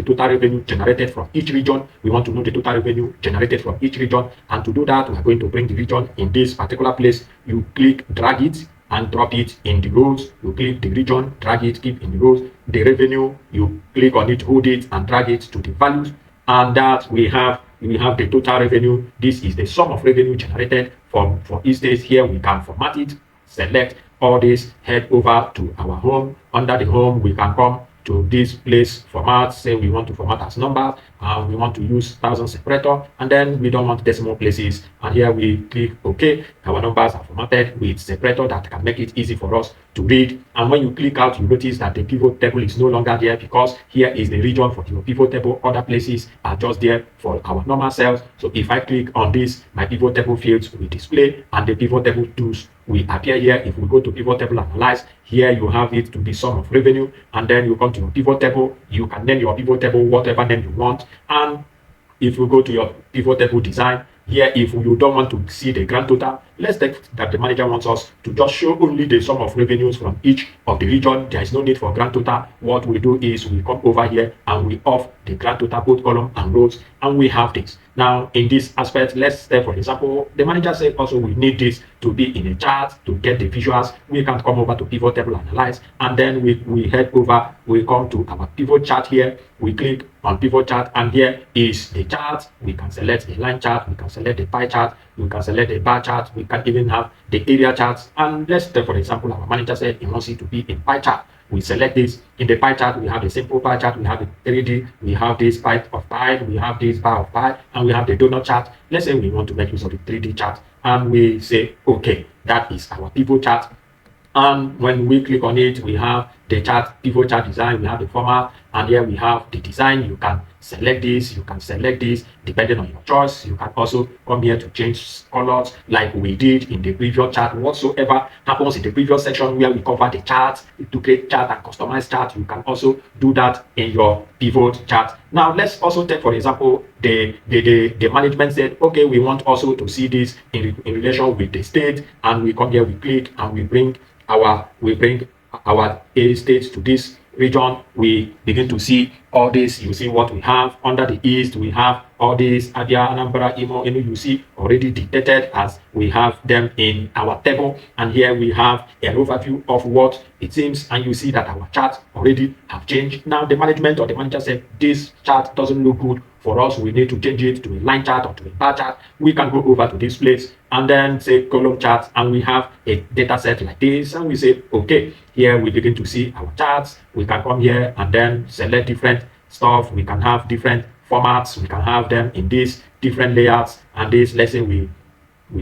total revenue generated from each region. We want to know the total revenue generated from each region, and to do that, we are going to bring the region in this particular place. You click, drag it, and drop it in the rows. You click the region, drag it, keep in the rows. The revenue, you click on it, hold it, and drag it to the values. And that we have the total revenue. This is the sum of revenue generated for each state. Here we can format it, select all this, head over to our home. Under the home, we can come to this place, format. Say we want to format as numbers, and we want to use 1000 separator, and then we don't want decimal places. And here we click OK. Our numbers are formatted with separator that can make it easy for us to read. And when you click out, you notice that the pivot table is no longer there, because here is the region for your pivot table. Other places are just there for our normal cells. So if I click on this, my pivot table fields will display, and the pivot table tools will appear here. If we go to pivot table analyze, here you have it to be sum of revenue, and then you come to your pivot table. You can name your pivot table whatever name you want. And if you go to your pivot table design, here, if you don't want to see the grand total, let's take that the manager wants us to just show only the sum of revenues from each of the region. There is no need for grand total. What we do is we come over here and we off the grand total, both column and rows, and we have this. Now, in this aspect, let's say, for example, the manager said also we need this to be in a chart to get the visuals. We can come over to pivot table analyze, and then we head over, we come to our pivot chart here. We click on pivot chart, and here is the chart. We can select a line chart, we can select the pie chart, we can select the bar chart, we can even have the area charts. And let's say, for example, our manager said he wants it to be in pie chart. We select this. In the pie chart, we have the simple pie chart, we have the 3D, we have this pie of pie, we have this bar of pie, and we have the donut chart. Let's say we want to make use of the 3D chart, and we say, okay, that is our pivot chart. And when we click on it, we have the chart, pivot chart design, we have the format, and here we have the design. You can select this, you can select this, depending on your choice. You can also come here to change colors like we did in the previous chart. Whatsoever happens in the previous section where we cover the chart, to create chart and customize chart, you can also do that in your pivot chart. Now, let's also take, for example, the management said, okay, we want also to see this in relation with the state, and we come here, we click, and we bring our state to this region. We begin to see all this. You see what we have under the east. We have all these Abia, Anambra, Imo, you see already dictated as we have them in our table. And here we have an overview of what it seems, and you see that our charts already have changed. Now the management or the manager said this chart doesn't look good for us. We need to change it to a line chart or to a bar chart. We can go over to this place and then say column charts, and we have a data set like this, and we say okay. Here we begin to see our charts. We can come here and then select different stuff. We can have different formats. We can have them in these different layouts, and this, let's say we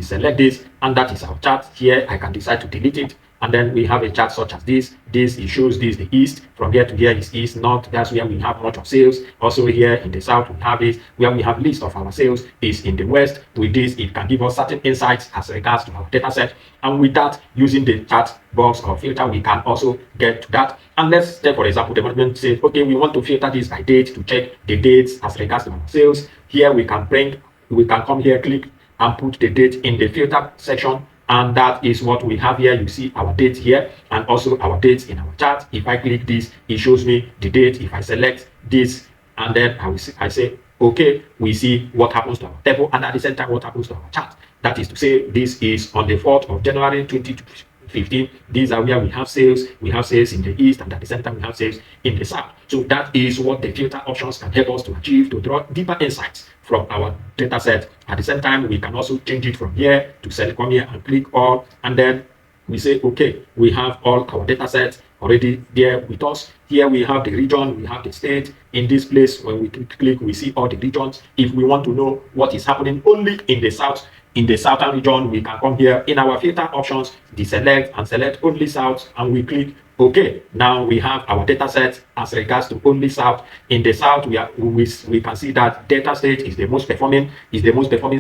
select this, and that is our chart. Here I can decide to delete it, and then we have a chart such as this. It shows this the east. From here to here is east, north. That's where we have much of sales. Also here in the south, we have this where we have list of our sales is in the west. With this, it can give us certain insights as regards to our data set. And with that, using the chart box or filter, we can also get to that. And let's take, for example, the management says, okay, we want to filter this by date to check the dates as regards to our sales. Here we can come here, click, and put the date in the filter section. And that is what we have here. You see our date here and also our dates in our chart. If I click this, it shows me the date. If I select this, and then I say, okay, we see what happens to our table, and at the same time, what happens to our chart. That is to say, this is on the 4th of January 2015. These are where we have sales. We have sales in the east, and at the same time, we have sales in the south. So that is what the filter options can help us to achieve, to draw deeper insights from our data set. At the same time, we can also change it from here to select, come here and click all, and then we say, okay, we have all our data sets already there with us. Here we have the region, we have the state. In this place, when we click, we see all the regions. If we want to know what is happening only in the south, in the southern region, we can come here in our filter options, deselect and select only south, and we click okay. Now we have our data set as regards to only south. In the south, we can see that data state is the most performing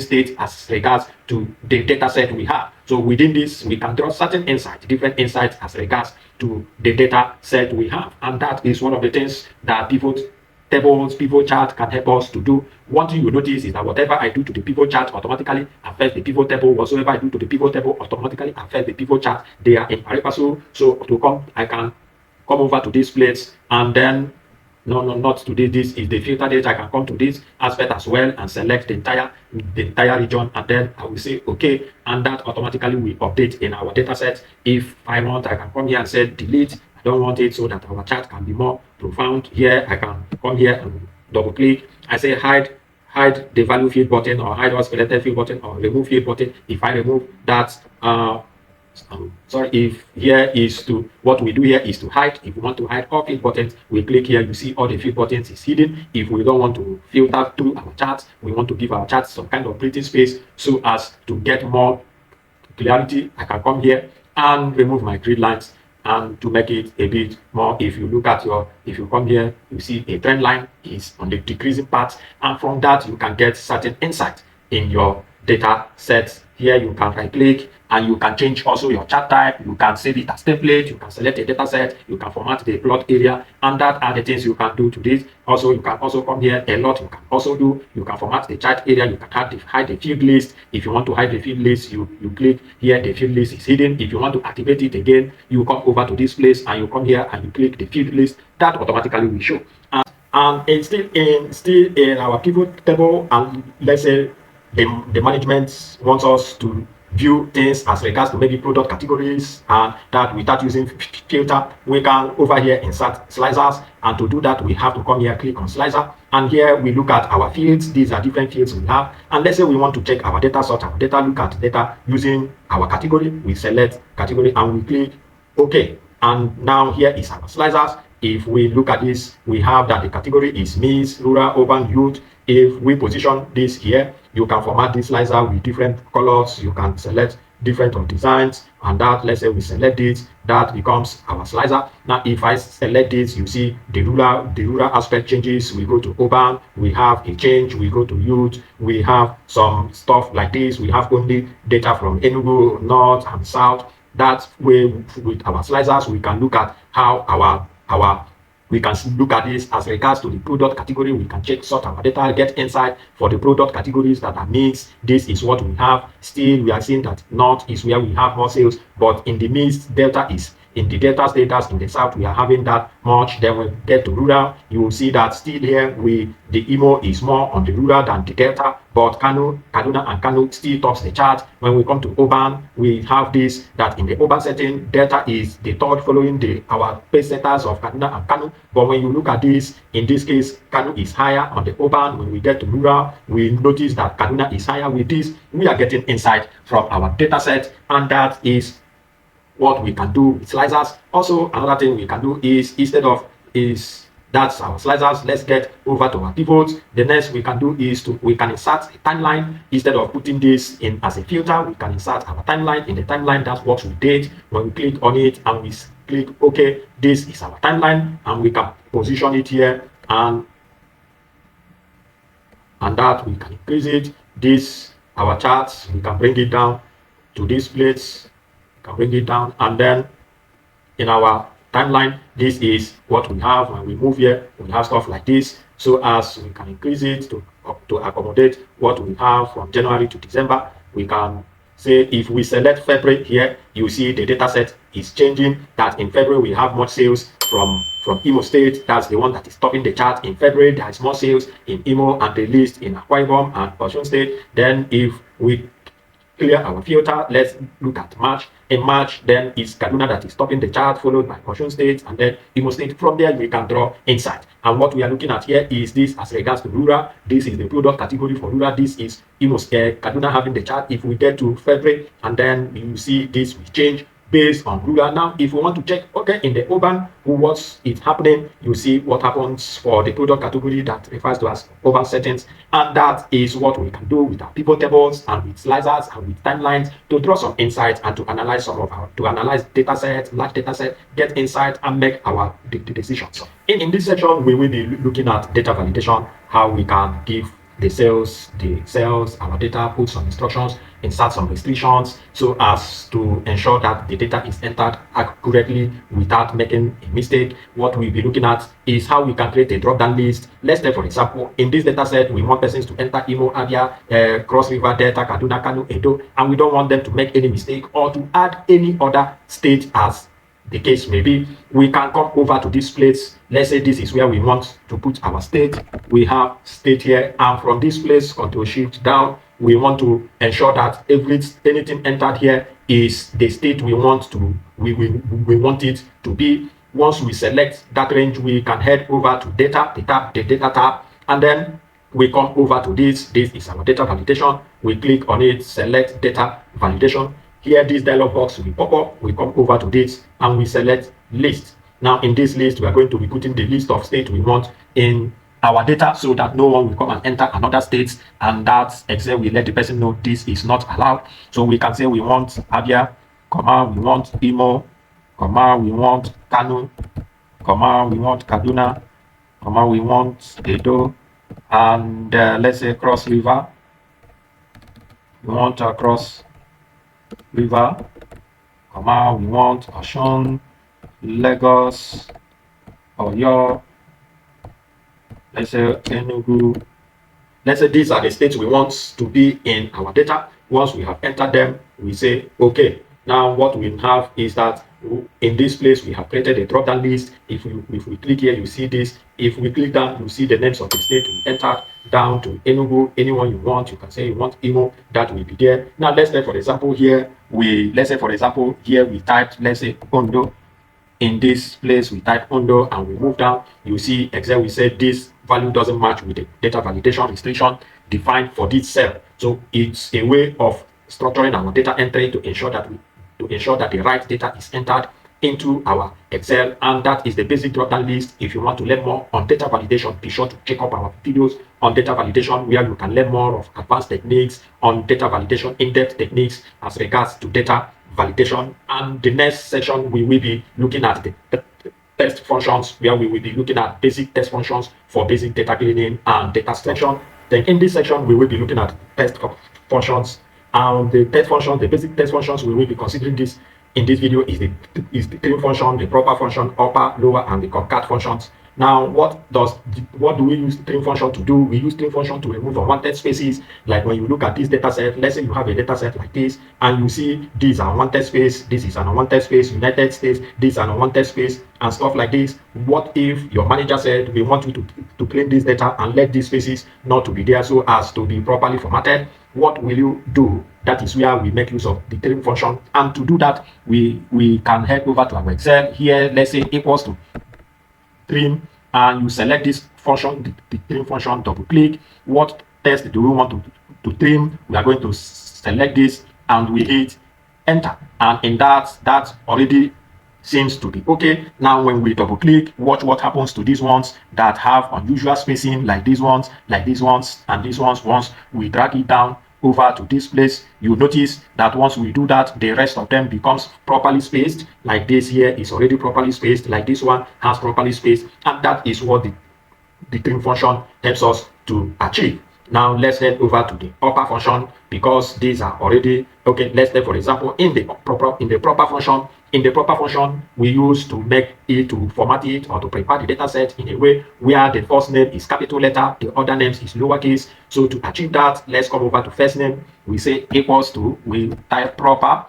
state as regards to the data set we have. So within this, we can draw certain insights, different insights as regards to the data set we have, and that is one of the things that pivot chart can help us to do. One thing you notice is that whatever I do to the pivot chart automatically affects the pivot table. Whatsoever I do to the pivot table automatically affects the pivot chart. They are in pari passu. So I can come over to this place, and then not to this is the filter date. I can come to this aspect as well and select the entire region, and then I will say okay, and that automatically will update in our data set. If I want, I can come here and say delete. I don't want it, so that our chart can be more profound. Here I can come here and double click. I say hide the value field button, or hide all selected field button, or remove field button. If I remove that, if here is to, what we do here is to hide. If we want to hide all field buttons, we click here. You see all the field buttons is hidden. If we don't want to filter through our charts, we want to give our charts some kind of breathing space so as to get more clarity, I can come here and remove my grid lines, and to make it a bit more, if you come here, you see a trend line is on the decreasing path, and from that you can get certain insight in your data sets. Here you can right click and you can change also your chart type. You can save it as template. You can select a data set. You can format the plot area, and that are the things you can do to this. Also, you can also come here a lot. You can also do. You can format the chart area. You can hide the field list. If you want to hide the field list, you click here. The field list is hidden. If you want to activate it again, you come over to this place and you come here and you click the field list. That automatically will show. And And it's still in our pivot table, and let's say the management wants us to view things as regards to maybe product categories, and that without using filter, we can over here insert slicers. And to do that, we have to come here, click on slicer, and here we look at our fields. These are different fields we have, and let's say we want to check our data, sort our data, look at data using our category. We select category and we click OK. And now here is our slicers. If we look at this, we have that the category is maize, rural, urban, youth. If we position this here, you can format this slicer with different colors. You can select different designs, and that, let's say we select this, that becomes our slicer. Now if I select this, you see the rural aspect changes. We go to urban, we have a change. We go to youth, we have some stuff like this. We have only data from Enugu, north and south. That way, with our slicers, we can look at how we can look at this as regards to the product category. We can check, sort our data, get insight for the product categories that are mixed. This is what we have. Still, we are seeing that north is where we have more sales, but in the mixed, delta is in the delta status. In the south, we are having that much. Then we get to rural, you will see that still here the Imo is more on the rural than the delta, but Kaduna and Kano still tops the chart. When we come to urban, we have this, that in the urban setting, delta is the third following our base centers of Kaduna and Kano. But when you look at this, in this case, Kano is higher on the urban. When we get to rural, we notice that Kaduna is higher. With this, we are getting insight from our data set, and that is what we can do with slicers. Also, another thing we can do is, that's our slicers. Let's get over to our pivots. The next we can do is we can insert a timeline. Instead of putting this in as a filter, we can insert our timeline. In the timeline, that works with date. When we click on it and we click OK, this is our timeline, and we can position it here, and that we can increase it. This our charts, we can bring it down to this place. Can bring it down, and then in our timeline, this is what we have. When we move here, we have stuff like this, so as we can increase it to accommodate what we have from January to December. We can say, if we select February here, you see the data set is changing, that in February we have more sales from Imo State. That's the one that is topping the chart. In February, there is more sales in Imo, and the least in Akwa Ibom and Osun State. Then if we clear our filter, let's look at March. In March, then it's Kaduna that is topping the chart, followed by Osun State and then Imo State. From there, we can draw insight. And what we are looking at here is this as regards to rural. This is the product category for rural. This is Imo State, Kaduna having the chart. If we get to February, and then you see this will change based on rural. Now, if we want to check, okay, in the urban, what's it happening, you see what happens for the product category that refers to as urban settings, and that is what we can do with our pivot tables and with slicers and with timelines to draw some insights and to analyze data sets, large data set, get insight and make our decisions. In this section, we will be looking at data validation, how we can give the cells, our data, put some instructions, insert some restrictions, so as to ensure that the data is entered accurately without making a mistake. What we'll be looking at is how we can create a drop-down list. Let's say, for example, in this data set, we want persons to enter Imo, Abia, Cross River, Delta, Kaduna, Kano, Edo, and we don't want them to make any mistake or to add any other state as the case may be. We can come over to this place. Let's say this is where we want to put our state. We have state here, and from this place, Control Shift down, we want to ensure that anything entered here is the state we want it to be. Once we select that range, we can head over to data, the data tab, and then we come over to this. This is our data validation. We click on it, select data validation. Here, this dialog box will pop up. We come over to this and we select list. Now, in this list, we are going to be putting the list of states we want in our data, so that no one will come and enter another state, and that Excel will let the person know this is not allowed. So we can say we want Abia, we want Imo, we want Kano, we want Kaduna, we want Edo, and let's say Cross River. We want Cross River, we want Osun, Lagos, Oyo, let's say Enugu. Let's say these are the states we want to be in our data. Once we have entered them, we say okay. Now what we have is that In this place, we have created a drop-down list. If we click here, you see this. If we click down, you see the names of the state we entered down to Enugu. Anyone you want, you can say you want Imo, that will be there. Now let's say for example here we typed, let's say Ondo. In this place, we type Ondo and we move down. You see Excel, we said this value doesn't match with the data validation restriction defined for this cell. So it's a way of structuring our data entry to ensure that the right data is entered into our Excel, and that is the basic drop-down list. If you want to learn more on data validation, be sure to check out our videos on data validation, where you can learn more of advanced techniques on data validation, in-depth techniques as regards to data validation. And the next section, we will be looking at the test functions, where we will be looking at basic test functions for basic data cleaning and data selection. Then in this section, we will be looking at test functions. And the basic test functions we will be considering this in this video is the trim function, the proper function, upper, lower, and the concat functions. Now, what do we use the trim function to do? We use trim function to remove unwanted spaces. Like when you look at this data set, let's say you have a data set like this, and you see these are unwanted space, this is an unwanted space, United States, this is an unwanted space, and stuff like this. What if your manager said, we want you to clean this data and let these spaces not to be there so as to be properly formatted? What will you do? That is where we make use of the trim function. And to do that, we can head over to our Excel. Here, let's say equals to trim, and you select this function, the trim function, double click. What test do we want to trim? We are going to select this and we hit enter, and in that already seems to be okay. Now when we double click, watch what happens to these ones that have unusual spacing, like these ones, and these ones. Once we drag it down over to this place, you notice that once we do that, the rest of them becomes properly spaced. Like this here is already properly spaced, like this one has properly spaced, and that is what the trim function helps us to achieve. Now let's head over to the upper function, because these are already okay. Let's say for example in the proper function we use to make it, to format it, or to prepare the data set in a way where the first name is capital letter, the other names is lowercase. So to achieve that, let's come over to first name. We say equals to, we type proper,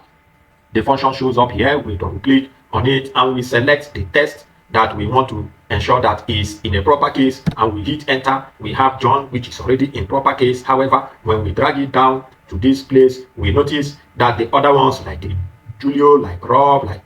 the function shows up here, we double click on it and we select the text that we want to ensure that is in a proper case, and we hit enter. We have John, which is already in proper case. However, when we drag it down to this place, we notice that the other ones, like the Julio, like Rob, like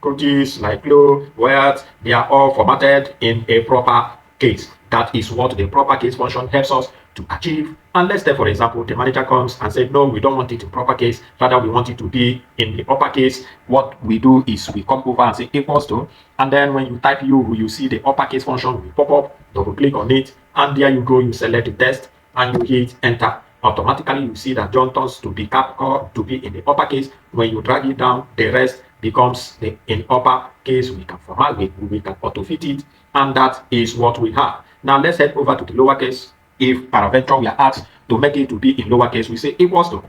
Curtis, like Flo, Wyatt, they are all formatted in a proper case. That is what the proper case function helps us to achieve. And let's say for example the manager comes and said, no, we don't want it in proper case, rather we want it to be in the upper case. What we do is we come over and say equals to, and then when you type you see the uppercase function will pop up, double click on it, and there you go, you select the text and you hit enter. Automatically you see that John turns to be capital, to be in the upper case. When you drag it down, the rest becomes in upper case. We can format, we can auto fit it, and that is what we have. Now let's head over to the lowercase. If peradventure we are asked to make it to be in lowercase, we say equals to,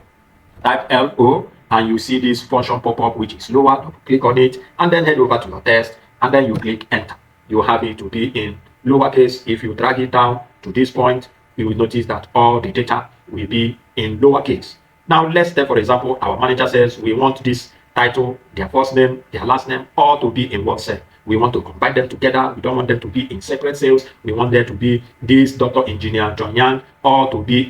type LO, and you see this function pop up which is lower. Double click on it and then head over to your test, and then you click enter. You have it to be in lowercase. If you drag it down to this point, you will notice that all the data will be in lowercase. Now let's say for example our manager says we want this title, their first name, their last name, all to be in one cell. We want to combine them together. We don't want them to be in separate cells. We want there to be this Dr. Engineer John Yang, all to be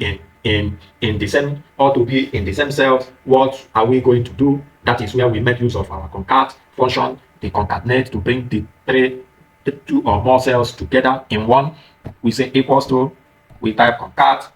in the same cells. What are we going to do? That is where we make use of our concat function, the concatenate, to bring the two or more cells together in one. We say equals to, we type concat.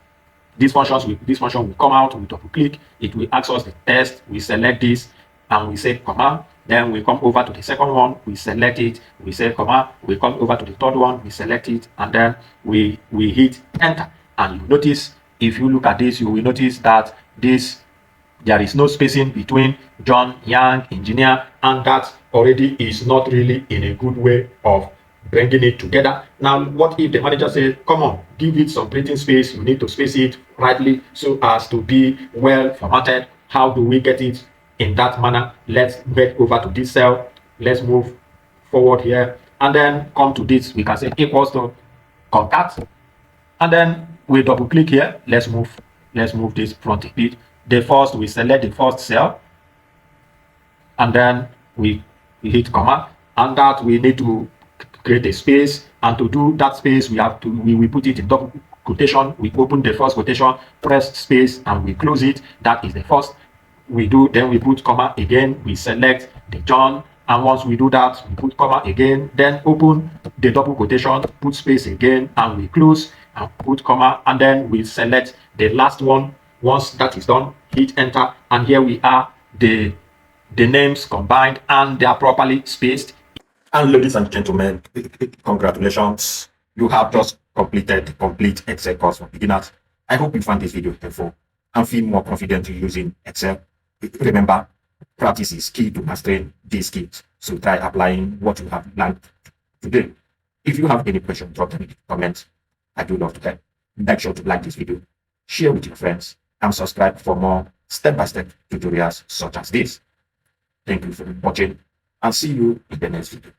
This function will come out. We double click. It will ask us the test. We select this and we say comma. Then we come over to the second one, we select it, we say comma, we come over to the third one, we select it, and then we hit enter. And you notice, if you look at this, you will notice that there is no spacing between John, Yang, Engineer, and that already is not really in a good way of bringing it together. Now, what if the manager says, come on, give it some breathing space, you need to space it rightly so as to be well formatted. How do we get it in that manner? Let's get over to this cell. Let's move forward here and then come to this. We can say equals to concat, and then we double click here. Let's move this front a bit. We select the first cell, and then we we hit comma, and that we need to create a space, and to do that space we put it in double quotation. We open the first quotation, press space, and we close it. That is the first. Then we put comma again, we select the John, and once we do that, we put comma again, then open the double quotation, put space again, and we close and put comma, and then we select the last one. Once that is done, hit enter, and here we are, the names combined and they are properly spaced. And ladies and gentlemen, congratulations, you have just completed the complete Excel course for beginners. I hope you found this video helpful and feel more confident using Excel. Remember, practice is key to mastering these skills, so try applying what you have learned today. If you have any questions, drop them in the comments. I do love to help. Make sure to like this video, share with your friends, and subscribe for more step-by-step tutorials such as this. Thank you for watching, and see you in the next video.